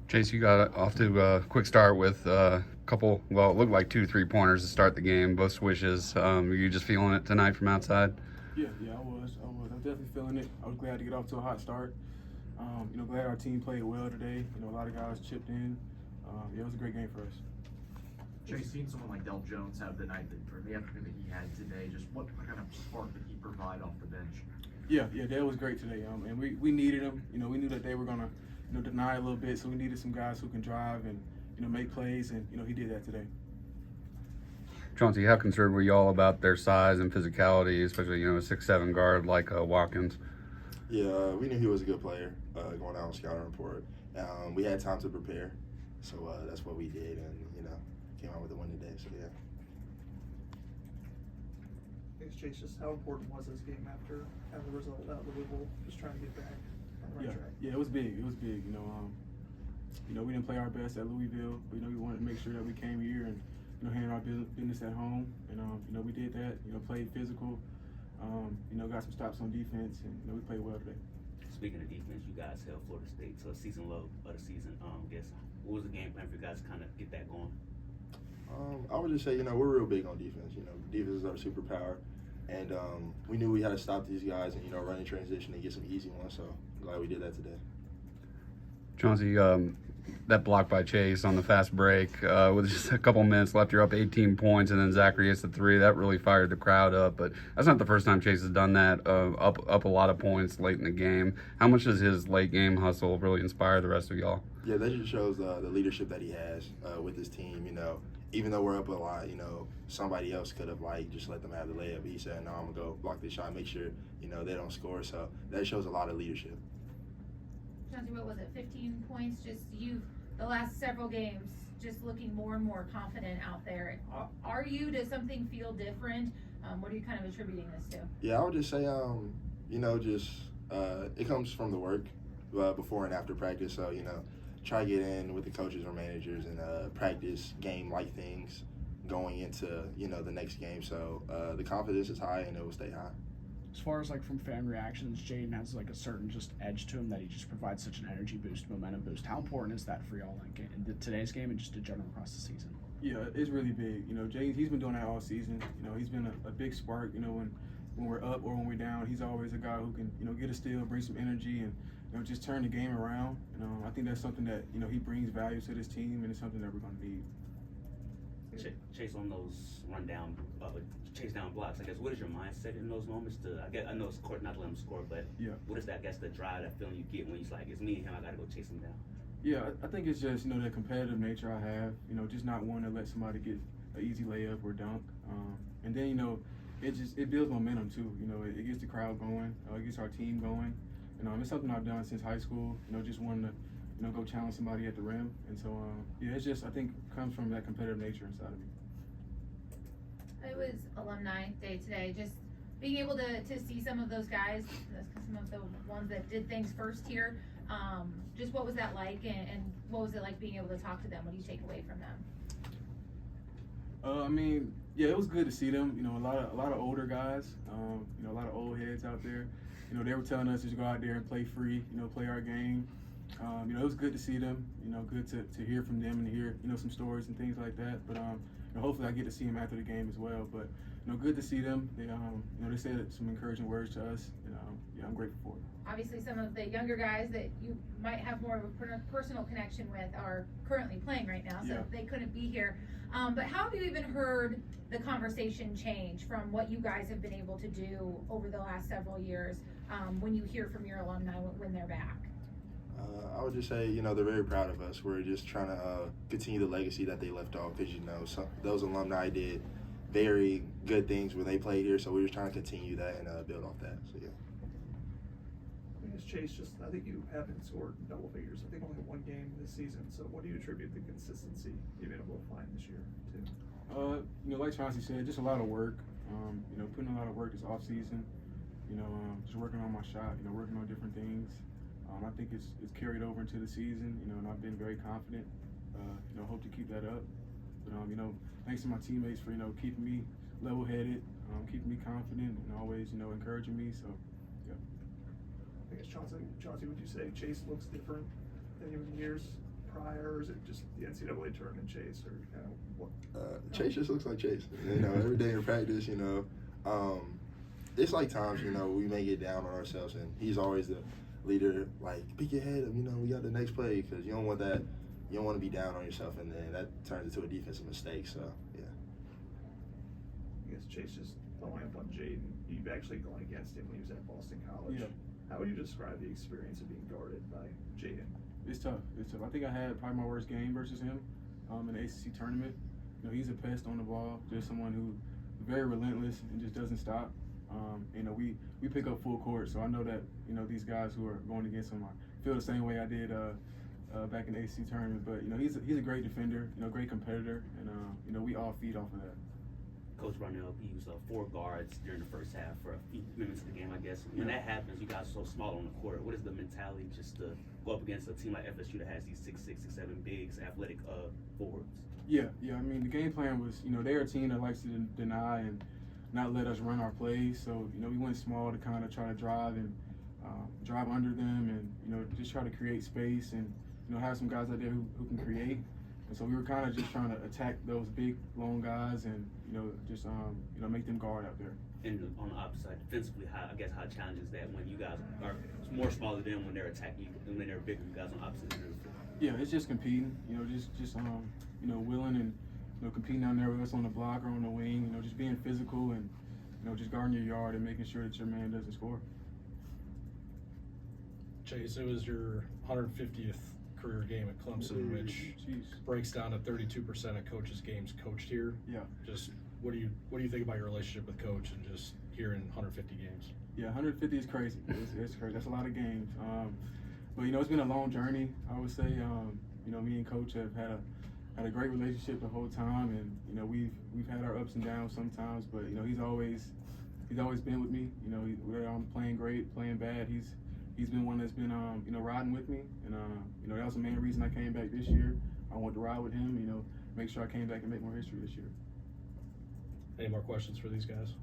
Chase, you got off to a quick start with a couple, well, it looked like 2 3-pointers to start the game, both swishes. Were you just feeling it tonight from outside? Yeah, I was. I was definitely feeling it. I was glad to get off to a hot start. Glad our team played well today. A lot of guys chipped in. Yeah, it was a great game for us. Chase, seeing someone like Del Jones have the night that, or the afternoon that he had today, just what kind of spark did he provide off the bench? Yeah, that was great today. And we needed him. We knew that they were gonna, deny a little bit, so we needed some guys who can drive and, make plays, and he did that today. Chauncey, how concerned were y'all about their size and physicality, especially, a 6'7" guard like Watkins? Yeah, we knew he was a good player going out on scouting report. We had time to prepare, so that's what we did, and came out with a win today. So yeah. Thanks, Chase. Just how important was this game after having the result out of Louisville? Just trying to get back on the right track. Yeah, it was big. It was big. We didn't play our best at Louisville, but we wanted to make sure that we came here and handled our business at home, and we did that. Played physical. Got some stops on defense, and we played well today. Speaking of defense, you guys held Florida State to a season low of the season. What was the game plan for you guys to kind of get that going? I would just say, we're real big on defense. Defense is our superpower, and we knew we had to stop these guys and run in transition and get some easy ones. So I'm glad we did that today. Chauncey, that block by Chase on the fast break, with just a couple minutes left, you're up 18 points, and then Zachary hits the three. That really fired the crowd up. But that's not the first time Chase has done that, up a lot of points late in the game. How much does his late game hustle really inspire the rest of y'all? Yeah, that just shows the leadership that he has with his team. Even though we're up a lot, somebody else could have just let them have the layup. But he said, "No, I'm gonna go block this shot, make sure they don't score." So that shows a lot of leadership. Chauncey, what was it, 15 points? Just the last several games, just looking more and more confident out there. Are you? Does something feel different? What are you kind of attributing this to? Yeah, I would just say, it comes from the work before and after practice. So, try to get in with the coaches or managers and practice game-like things going into, the next game. So the confidence is high and it will stay high. As far as from fan reactions, Jaden has a certain just edge to him that he just provides such an energy boost, momentum boost. How important is that for y'all in today's game and just in general across the season? Yeah, it's really big. Jaden, he's been doing that all season. He's been a big spark. When we're up or when we're down, he's always a guy who can get a steal, bring some energy, and just turn the game around. I think that's something that he brings value to this team, and it's something that we're going to need. Chase, on those chase down blocks, what is your mindset in those moments? I know it's court not to let him score, but yeah, what is that? The drive, that feeling you get when he's like, it's me and him, I got to go chase him down. Yeah, I think it's just the competitive nature I have. Just not wanting to let somebody get an easy layup or dunk, and then it builds momentum too. It gets the crowd going, it gets our team going. It's something I've done since high school. Just wanting to go challenge somebody at the rim. And so, it's just, I think, comes from that competitive nature inside of me. It was alumni day today. Just being able to see some of those guys, some of the ones that did things first here. Just what was that like, and what was it like being able to talk to them? What do you take away from them? Yeah, it was good to see them. A lot of older guys. A lot of old heads out there. They were telling us to go out there and play free. Play our game. It was good to see them. Good to hear from them and hear some stories and things like that. But hopefully I get to see them after the game as well. But good to see them. They said some encouraging words to us. I'm grateful for it. Obviously, some of the younger guys that you might have more of a personal connection with are currently playing right now, so yeah, they couldn't be here. But how have you even heard the conversation change from what you guys have been able to do over the last several years when you hear from your alumni when they're back? I would just say, they're very proud of us. We're just trying to continue the legacy that they left off because, those alumni did very good things when they played here, so we're just trying to continue that and build off that. So, yeah. Chase, I think you haven't scored double figures. I think only one game this season. So what do you attribute the consistency you've been able to find this year to? Like Chauncey said, just a lot of work. Putting a lot of work this off season. Just working on my shot. Working on different things. I think it's carried over into the season. And I've been very confident. Hope to keep that up. But thanks to my teammates for keeping me level-headed, keeping me confident, and always encouraging me. So. I guess Chauncey, would you say Chase looks different than in years prior, or is it just the NCAA tournament Chase, or kind of what? Chase just looks like Chase. You know, every day in practice, you know, it's like times, you know, we may get down on ourselves, and he's always the leader, like, pick your head up, you know, we got the next play, because you don't want that, you don't want to be down on yourself, and then that turns into a defensive mistake, so, yeah. I guess Chase just following up on Jaden, you've actually gone against him when he was at Boston College. Yeah. How would you describe the experience of being guarded by Jaden? It's tough. It's tough. I think I had probably my worst game versus him in the ACC tournament. You know, he's a pest on the ball, just someone who very relentless and just doesn't stop. You know, we pick up full court, so I know that, you know, these guys who are going against him feel the same way I did back in the ACC tournament. But, you know, he's a great defender, you know, great competitor, and, you know, we all feed off of that. Coach Barnell, he used 4 guards during the first half for a few minutes of the game, I guess. When that happens, you guys are so small on the court. What is the mentality just to go up against a team like FSU that has these 6'6", 6'7" bigs, athletic forwards? Yeah. I mean, the game plan was, you know, they're a team that likes to deny and not let us run our plays. So, you know, we went small to kind of try to drive and drive under them and, you know, just try to create space and, you know, have some guys out there who can create. And so we were kind of just trying to attack those big, long guys and, you know, just, you know, make them guard out there. And on the opposite side, defensively, how challenging is that when you guys are more smaller than when they're attacking you and when they're bigger, you guys on opposite ends of the floor? Yeah, it's just competing, you know, just you know, willing and, you know, competing down there with us on the block or on the wing, you know, just being physical and, you know, just guarding your yard and making sure that your man doesn't score. Chase, it was your 150th career game at Clemson, which breaks down to 32% of coaches' games coached here. Yeah. Just what do you think about your relationship with Coach and just here in 150 games? Yeah, 150 is crazy. It's crazy. That's a lot of games. But you know, it's been a long journey. I would say, you know, me and Coach have had a great relationship the whole time, and you know, we've had our ups and downs sometimes. But you know, he's always been with me. You know, whether I'm playing great, playing bad, he's been one that's been you know, riding with me, and you know, that was the main reason I came back this year. I wanted to ride with him. You know, make sure I came back and make more history this year. Any more questions for these guys?